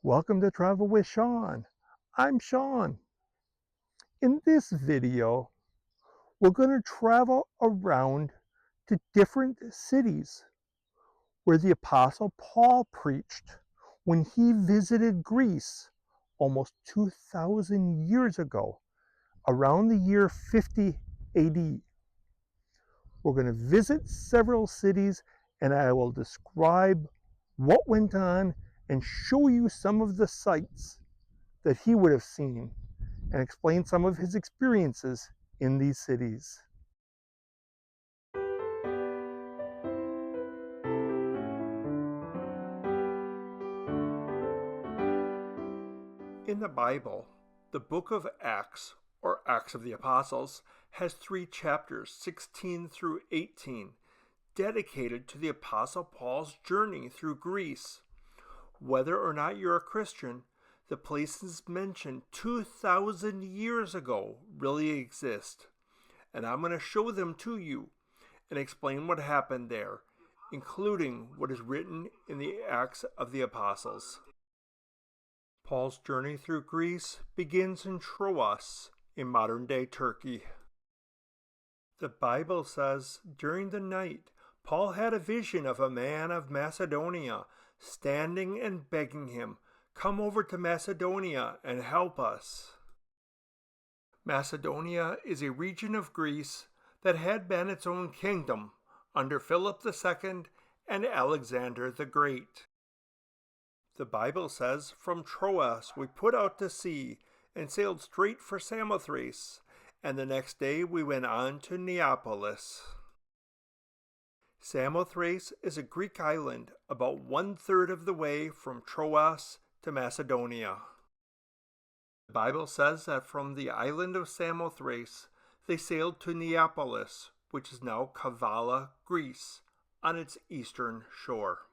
Welcome to Travel with Sean. I'm Sean. In this video, we're going to travel around to different cities where the Apostle Paul preached when he visited Greece almost 2,000 years ago, around the year 50 AD. We're going to visit several cities and I will describe what went on and show you some of the sights that he would have seen and explain some of his experiences in these cities. In the Bible, the book of Acts, or Acts of the Apostles, has 3 chapters, 16 through 18, dedicated to the Apostle Paul's journey through Greece. Whether or not you're a Christian, the places mentioned 2,000 years ago really exist, and I'm going to show them to you and explain what happened there, including what is written in the Acts of the Apostles. Paul's journey through Greece begins in Troas, in modern-day Turkey. The Bible says, during the night, Paul had a vision of a man of Macedonia standing and begging him, "Come over to Macedonia and help us." Macedonia is a region of Greece that had been its own kingdom under Philip II and Alexander the Great. The Bible says, from Troas we put out to sea and sailed straight for Samothrace, and the next day we went on to Neapolis. Samothrace is a Greek island about 1/3 of the way from Troas to Macedonia. The Bible says that from the island of Samothrace they sailed to Neapolis, which is now Kavala, Greece, on its eastern shore.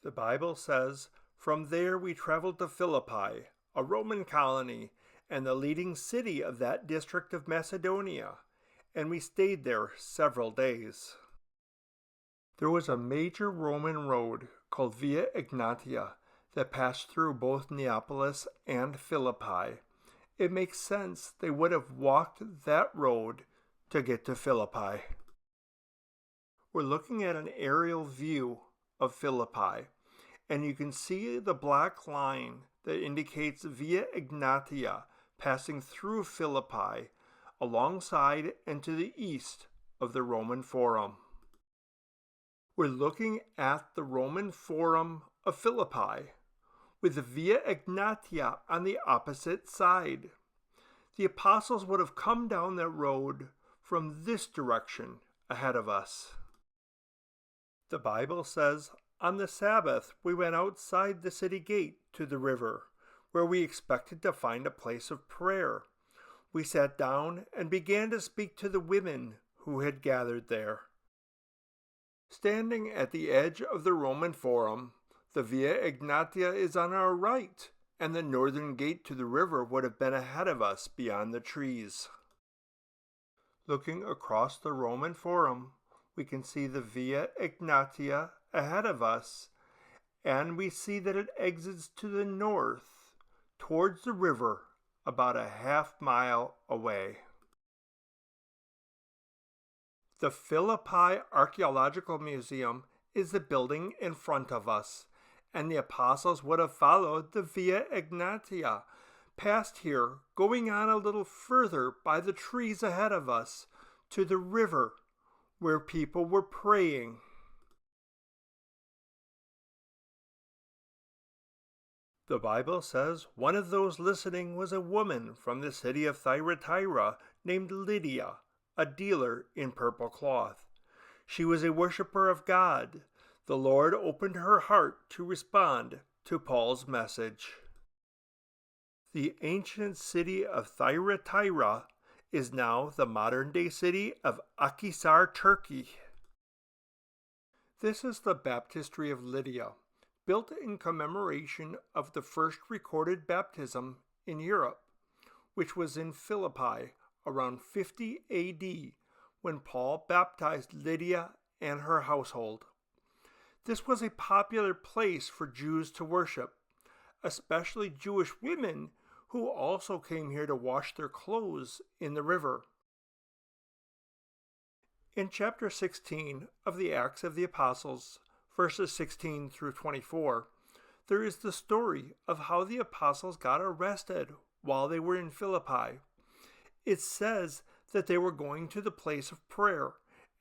The Bible says, from there we traveled to Philippi, a Roman colony and the leading city of that district of Macedonia, and we stayed there several days. There was a major Roman road called Via Egnatia that passed through both Neapolis and Philippi. It makes sense they would have walked that road to get to Philippi. We're looking at an aerial view of Philippi, and you can see the black line that indicates Via Egnatia passing through Philippi alongside and to the east of the Roman Forum. We're looking at the Roman Forum of Philippi, with the Via Egnatia on the opposite side. The apostles would have come down that road from this direction ahead of us. The Bible says, on the Sabbath we went outside the city gate to the river, where we expected to find a place of prayer. We sat down and began to speak to the women who had gathered there. Standing at the edge of the Roman Forum, the Via Egnatia is on our right, and the northern gate to the river would have been ahead of us beyond the trees. Looking across the Roman Forum, we can see the Via Egnatia ahead of us, and we see that it exits to the north, towards the river, about a half-mile away. The Philippi Archaeological Museum is the building in front of us, and the apostles would have followed the Via Egnatia, past here, going on a little further by the trees ahead of us, to the river, where people were praying. The Bible says one of those listening was a woman from the city of Thyatira named Lydia, a dealer in purple cloth. She was a worshiper of God. The Lord opened her heart to respond to Paul's message. The ancient city of Thyatira is now the modern-day city of Akhisar, Turkey. This is the Baptistry of Lydia, built in commemoration of the first recorded baptism in Europe, which was in Philippi around 50 AD when Paul baptized Lydia and her household. This was a popular place for Jews to worship, especially Jewish women who also came here to wash their clothes in the river. In chapter 16 of the Acts of the Apostles, verses 16 through 24, there is the story of how the apostles got arrested while they were in Philippi. It says that they were going to the place of prayer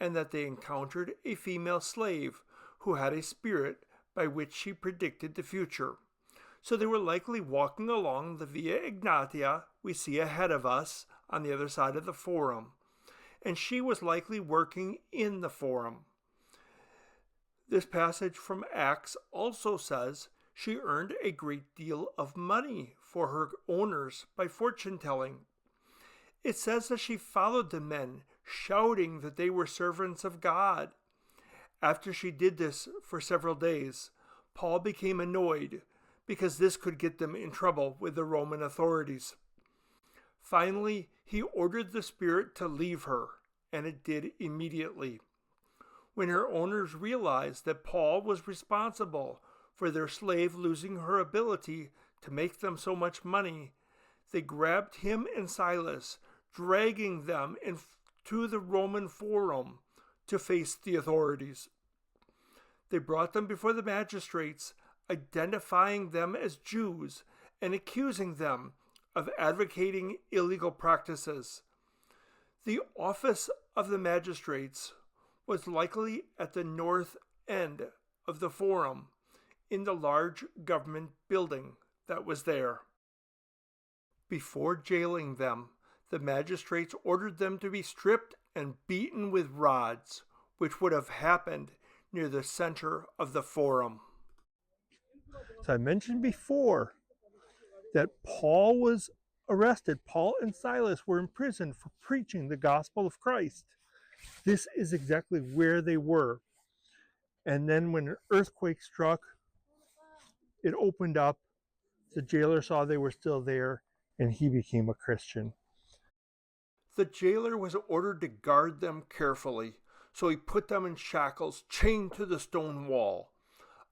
and that they encountered a female slave who had a spirit by which she predicted the future. So they were likely walking along the Via Egnatia we see ahead of us on the other side of the Forum, and she was likely working in the Forum. This passage from Acts also says she earned a great deal of money for her owners by fortune telling. It says that she followed the men, shouting that they were servants of God. After she did this for several days, Paul became annoyed because this could get them in trouble with the Roman authorities. Finally, he ordered the spirit to leave her, and it did immediately. When her owners realized that Paul was responsible for their slave losing her ability to make them so much money, they grabbed him and Silas, dragging them to the Roman Forum to face the authorities. They brought them before the magistrates, identifying them as Jews and accusing them of advocating illegal practices. The office of the magistrates was likely at the north end of the Forum, in the large government building that was there. Before jailing them, the magistrates ordered them to be stripped and beaten with rods, which would have happened near the center of the Forum. So I mentioned before that Paul was arrested. Paul and Silas were imprisoned for preaching the gospel of Christ. This is exactly where they were. And then when an earthquake struck, it opened up. The jailer saw they were still there, and he became a Christian. The jailer was ordered to guard them carefully, so he put them in shackles chained to the stone wall.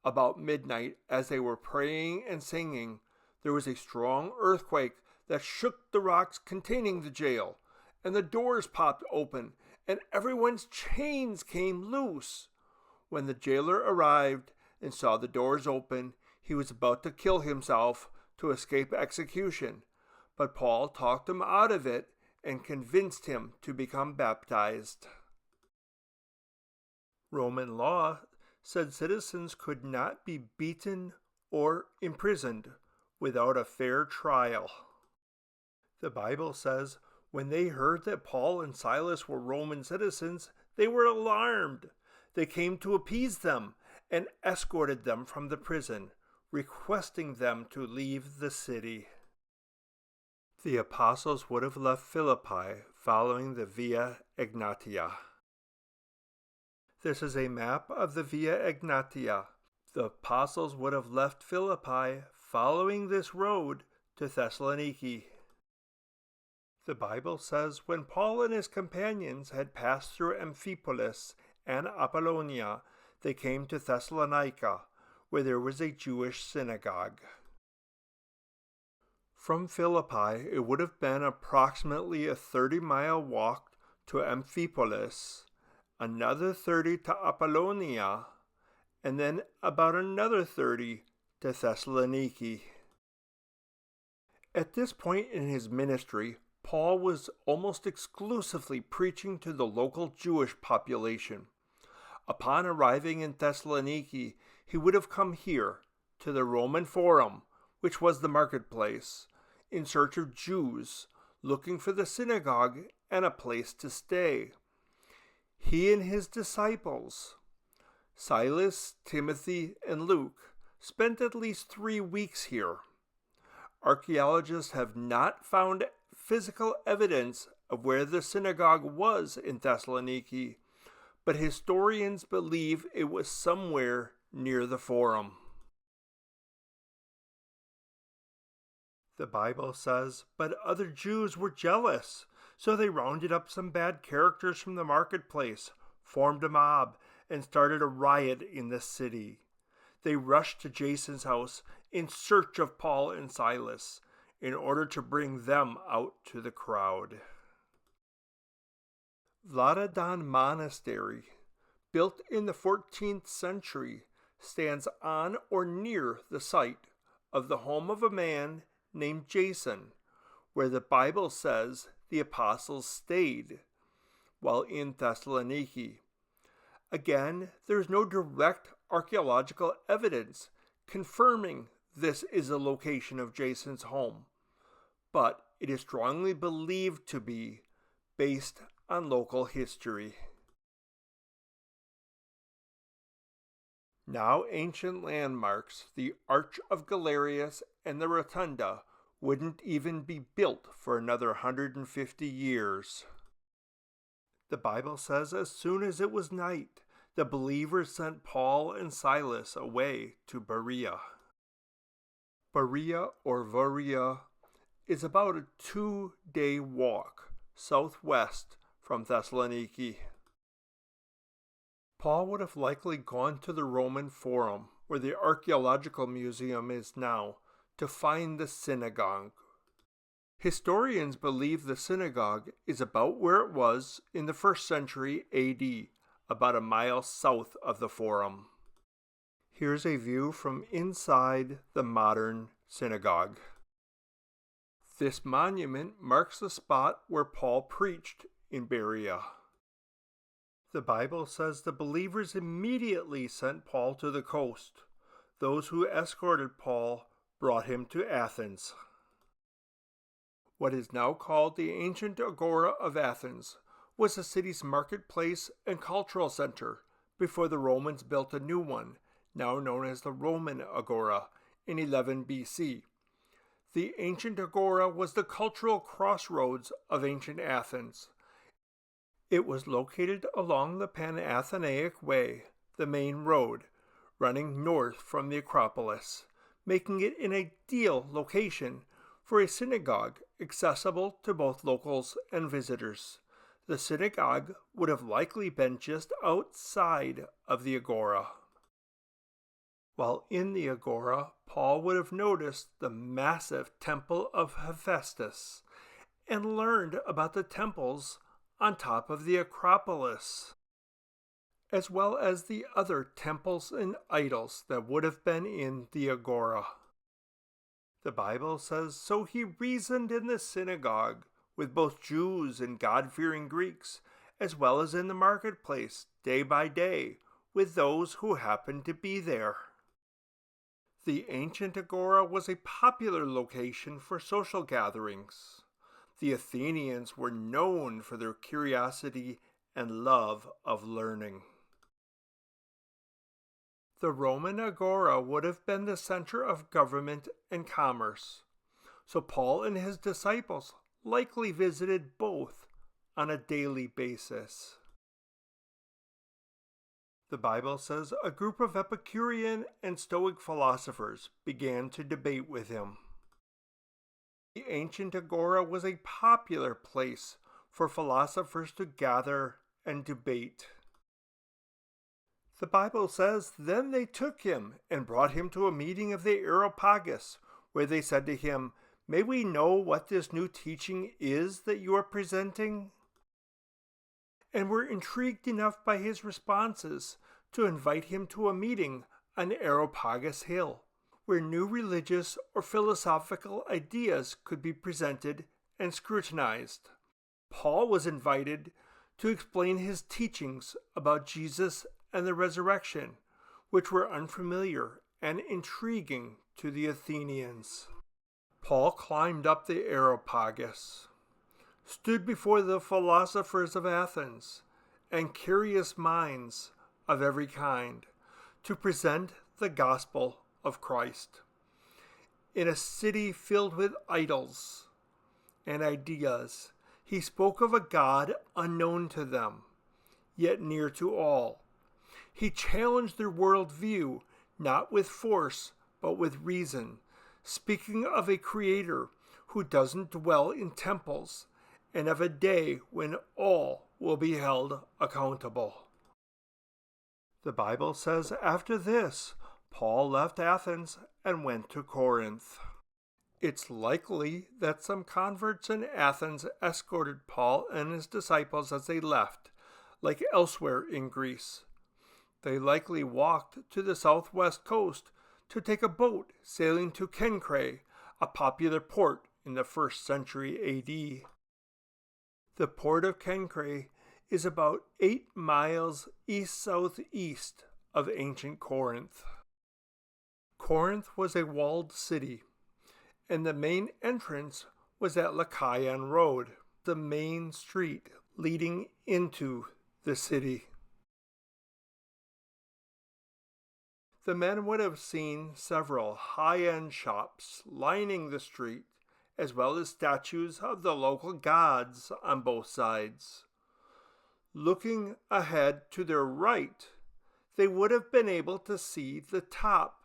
About midnight, as they were praying and singing, there was a strong earthquake that shook the rocks containing the jail, and the doors popped open, and everyone's chains came loose. When the jailer arrived and saw the doors open, he was about to kill himself to escape execution, but Paul talked him out of it and convinced him to become baptized. Roman law said citizens could not be beaten or imprisoned without a fair trial. The Bible says when they heard that Paul and Silas were Roman citizens, they were alarmed. They came to appease them and escorted them from the prison, requesting them to leave the city. The apostles would have left Philippi following the Via Egnatia. This is a map of the Via Egnatia. The apostles would have left Philippi following this road to Thessaloniki. The Bible says when Paul and his companions had passed through Amphipolis and Apollonia, they came to Thessalonica, where there was a Jewish synagogue. From Philippi, it would have been approximately a 30-mile walk to Amphipolis, another 30 to Apollonia, and then about another 30 to Thessaloniki. At this point in his ministry, Paul was almost exclusively preaching to the local Jewish population. Upon arriving in Thessaloniki, he would have come here to the Roman Forum, which was the marketplace, in search of Jews, looking for the synagogue and a place to stay. He and his disciples, Silas, Timothy, and Luke, spent at least 3 weeks here. Archaeologists have not found physical evidence of where the synagogue was in Thessaloniki, but historians believe it was somewhere near the Forum. The Bible says, but other Jews were jealous, so they rounded up some bad characters from the marketplace, formed a mob, and started a riot in the city. they rushed to Jason's house in search of Paul and Silas in order to bring them out to the crowd. Vladidan Monastery, built in the 14th century, stands on or near the site of the home of a man named Jason, where the Bible says the apostles stayed while in Thessaloniki. Again, there is no direct archaeological evidence confirming this is the location of Jason's home, but it is strongly believed to be based on local history. Now ancient landmarks, the Arch of Galerius and the Rotunda, wouldn't even be built for another 150 years. The Bible says as soon as it was night, the believers sent Paul and Silas away to Berea. Berea or Berea is about a 2-day walk southwest from Thessaloniki. Paul would have likely gone to the Roman Forum, where the Archaeological Museum is now, to find the synagogue. Historians believe the synagogue is about where it was in the 1st century AD, about a mile south of the Forum. Here's a view from inside the modern synagogue. This monument marks the spot where Paul preached in Berea. The Bible says the believers immediately sent Paul to the coast. Those who escorted Paul brought him to Athens. What is now called the ancient Agora of Athens was the city's marketplace and cultural center before the Romans built a new one, now known as the Roman Agora, in 11 BC. The ancient Agora was the cultural crossroads of ancient Athens. It was located along the Panathenaic Way, the main road, running north from the Acropolis, making it an ideal location for a synagogue accessible to both locals and visitors. The synagogue would have likely been just outside of the Agora. While in the Agora, Paul would have noticed the massive temple of Hephaestus and learned about the temples on top of the Acropolis, as well as the other temples and idols that would have been in the Agora. The Bible says, so he reasoned in the synagogue with both Jews and God-fearing Greeks, as well as in the marketplace, day by day, with those who happened to be there. The ancient Agora was a popular location for social gatherings. The Athenians were known for their curiosity and love of learning. The Roman Agora would have been the center of government and commerce, so Paul and his disciples likely visited both on a daily basis. The Bible says a group of Epicurean and Stoic philosophers began to debate with him. The ancient Agora was a popular place for philosophers to gather and debate. The Bible says, then they took him and brought him to a meeting of the Areopagus, where they said to him, may we know what this new teaching is that you are presenting? And were intrigued enough by his responses to invite him to a meeting on Areopagus Hill, where new religious or philosophical ideas could be presented and scrutinized. Paul was invited to explain his teachings about Jesus and the resurrection, which were unfamiliar and intriguing to the Athenians. Paul climbed up the Areopagus, stood before the philosophers of Athens and curious minds of every kind to present the gospel of Christ. In a city filled with idols and ideas, he spoke of a God unknown to them, yet near to all. He challenged their worldview, not with force, but with reason, speaking of a creator who doesn't dwell in temples, and of a day when all will be held accountable. The Bible says after this, Paul left Athens and went to Corinth. It's likely that some converts in Athens escorted Paul and his disciples as they left, like elsewhere in Greece. They likely walked to the southwest coast to take a boat sailing to Cenchreae, a popular port in the 1st century AD. The port of Cenchreae is about 8 miles east-southeast of ancient Corinth. Corinth was a walled city, and the main entrance was at Lycaon Road, the main street leading into the city. The men would have seen several high-end shops lining the street, as well as statues of the local gods on both sides. Looking ahead to their right, they would have been able to see the top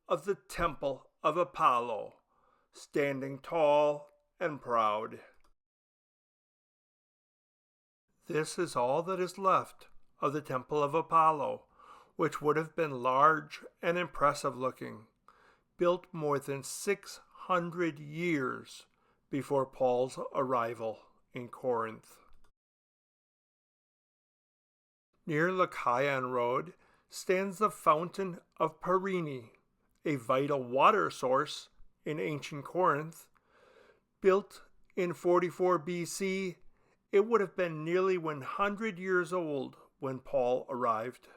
of the Temple of Apollo, standing tall and proud. This is all that is left of the Temple of Apollo, which would have been large and impressive looking, built more than 600 years before Paul's arrival in Corinth. Near Lycaon Road stands the Fountain of Perini, a vital water source in ancient Corinth. Built in 44 BC, it would have been nearly 100 years old when Paul arrived.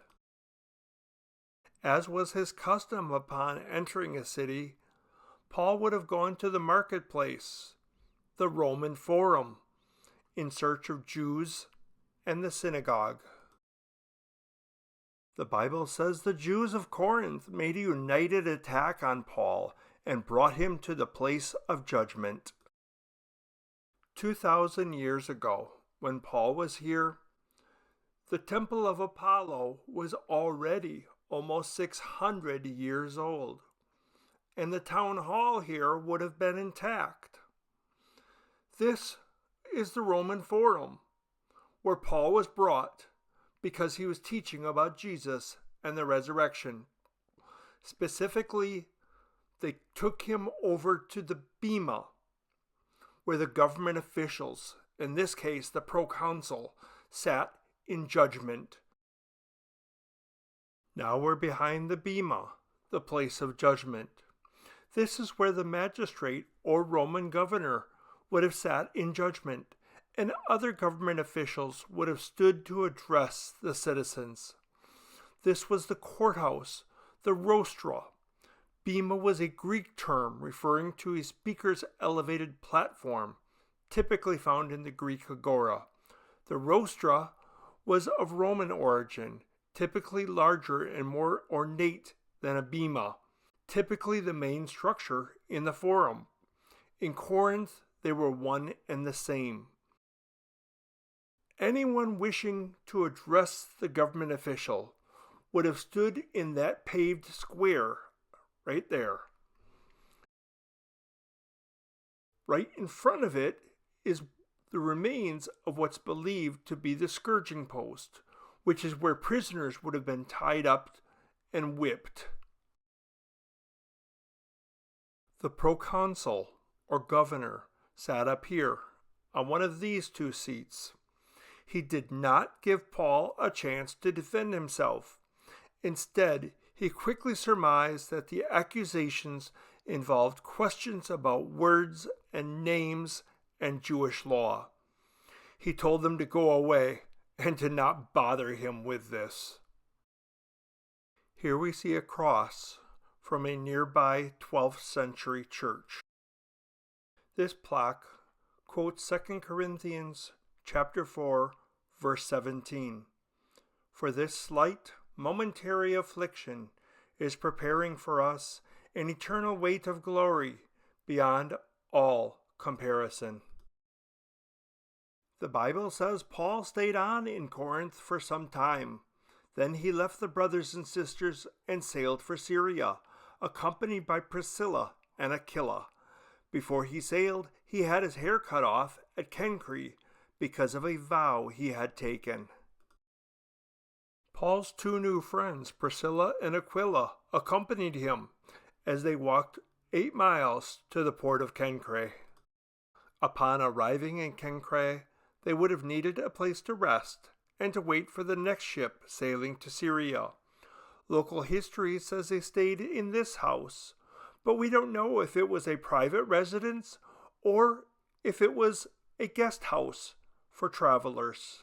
As was his custom upon entering a city, Paul would have gone to the marketplace, the Roman Forum, in search of Jews and the synagogue. The Bible says the Jews of Corinth made a united attack on Paul and brought him to the place of judgment. 2,000 years ago, when Paul was here, the Temple of Apollo was already almost 600 years old, and the town hall here would have been intact. This is the Roman Forum, where Paul was brought because he was teaching about Jesus and the resurrection. Specifically, they took him over to the Bema, where the government officials, in this case the proconsul, sat in judgment. Now we're behind the Bema, the place of judgment. This is where the magistrate or Roman governor would have sat in judgment, and other government officials would have stood to address the citizens. This was the courthouse, the rostra. Bema was a Greek term referring to a speaker's elevated platform, typically found in the Greek agora. The rostra was of Roman origin, typically larger and more ornate than a bema, typically the main structure in the forum. In Corinth, they were one and the same. Anyone wishing to address the government official would have stood in that paved square right there. Right in front of it is the remains of what's believed to be the scourging post, which is where prisoners would have been tied up and whipped. The proconsul, or governor, sat up here, on one of these two seats. He did not give Paul a chance to defend himself. Instead, he quickly surmised that the accusations involved questions about words and names and Jewish law. He told them to go away and to not bother him with this. Here we see a cross from a nearby 12th century church. This plaque quotes 2 Corinthians chapter 4, verse 17. For this slight, momentary affliction is preparing for us an eternal weight of glory beyond all comparison. The Bible says Paul stayed on in Corinth for some time. Then he left the brothers and sisters and sailed for Syria, accompanied by Priscilla and Aquila. Before he sailed, he had his hair cut off at Cenchreae because of a vow he had taken. Paul's two new friends, Priscilla and Aquila, accompanied him as they walked 8 miles to the port of Cancre. Upon arriving in Cancre, they would have needed a place to rest and to wait for the next ship sailing to Syria. Local history says they stayed in this house, but we don't know if it was a private residence or if it was a guest house for travelers.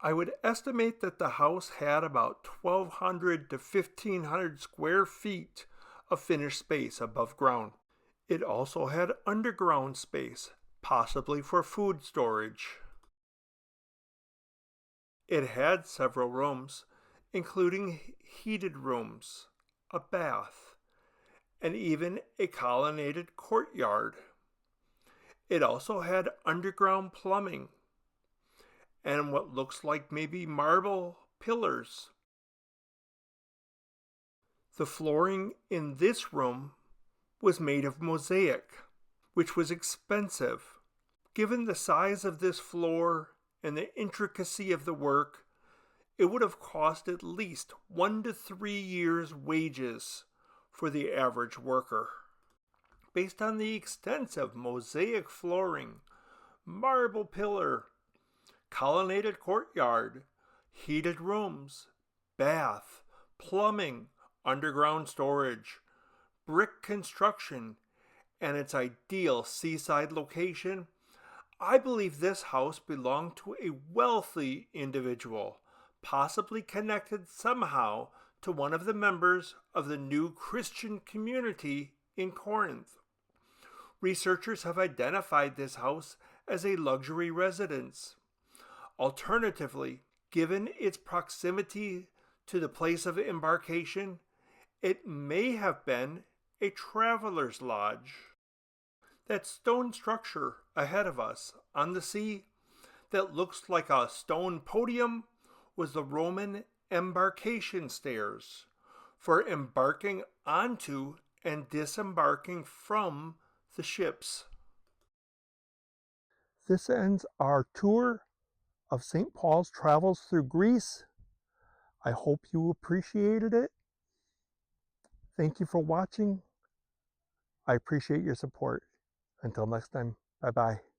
I would estimate that the house had about 1,200 to 1,500 square feet of finished space above ground. It also had underground space, possibly for food storage. It had several rooms, including heated rooms, a bath, and even a colonnaded courtyard. It also had underground plumbing and what looks like maybe marble pillars. The flooring in this room was made of mosaic, which was expensive. Given the size of this floor and the intricacy of the work, it would have cost at least 1 to 3 years' wages for the average worker. Based on the extensive mosaic flooring, marble pillar, colonnaded courtyard, heated rooms, bath, plumbing, underground storage, brick construction, and its ideal seaside location, I believe this house belonged to a wealthy individual, possibly connected somehow to one of the members of the new Christian community in Corinth. Researchers have identified this house as a luxury residence. Alternatively, given its proximity to the place of embarkation, it may have been a traveler's lodge. That stone structure ahead of us on the sea that looks like a stone podium was the Roman embarkation stairs for embarking onto and disembarking from the ships. This ends our tour of St. Paul's travels through Greece. I hope you appreciated it. Thank you for watching. I appreciate your support. Until next time, bye-bye.